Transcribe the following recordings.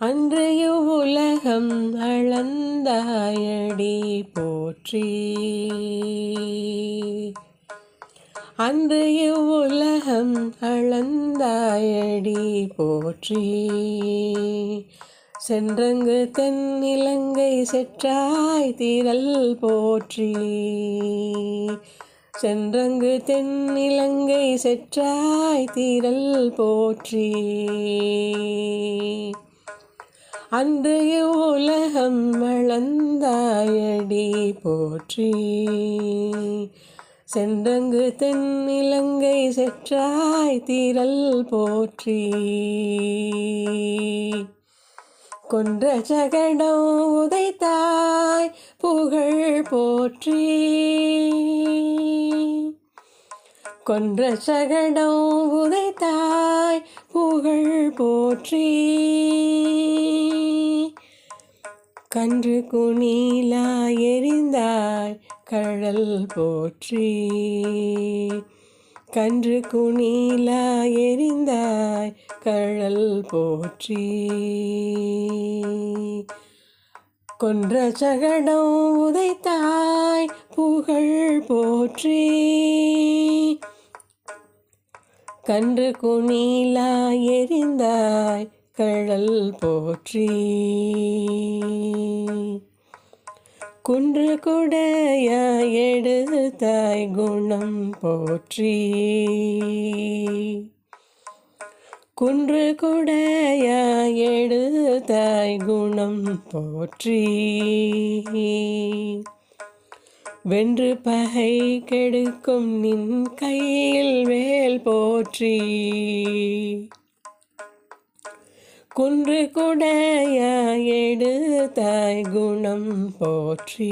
அன்றைய உலகம் அளந்தாயடி போற்றி. அன்றைய உலகம் அளந்தாயடி போற்றி. சென்றங்கு தென்னிலங்கை செற்றாய் திரள் போற்றி. சென்றங்கு தென்னிலங்கை செற்றாய் திரள் போற்றி. அன்றைய உலகம் அளந்தாயடி போற்றி. சென்றங்கு தென்னிலங்கை செற்றாய் திரள் போற்றி. கொன்ற சகடம் உதைத்தாய் புகழ் போற்றி. கொன்ற சகடம் உதைத்தாய் புகழ் போற்றி. கன்று குனிலா எறிந்தாய் கழல் போற்றி. கன்று குனிலா எறிந்தாய் கழல் போற்றி. கொன்ற சகடம் உதைத்தாய் புகழ் போற்றி. கன்று குனிலா எறிந்தாய் கழல் போற்றி. குன்று குடைய எடுத்தாய் குணம் போற்றி. குன்று குடைய எடுத்தாய் குணம் போற்றி. வென்று பகை கெடுக்கும் நின் கையில் வேல் போற்றி. குன்று குடைய எடுத்தாய் குணம் போற்றி.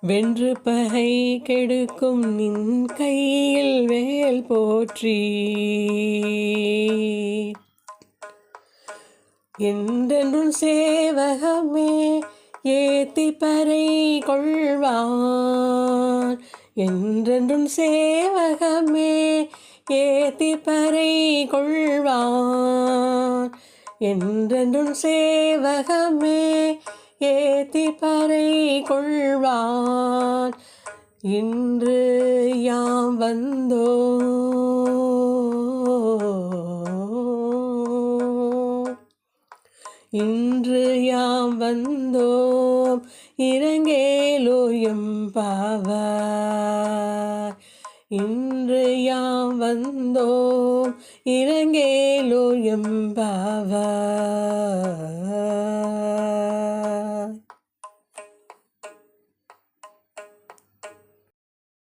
வென்று பகை கெடுக்கும் நின் கையில் வேல் போற்றி. என்றென்றும் சேவகமே ஏத்தி பறை கொள்வான். என்றென்றும் சேவகமே ஏத்தி பறை கொள்வான். என்றென்றும் சேவகமே ஏத்தி பறை கொள்வான். இன்று யாம் வந்தோம். இன்று யாம் வந்தோம் இரங்கேலோயம் பாவாய். இன்று யாம் வந்தோம் இரங்கேலோயம் பாவாய்.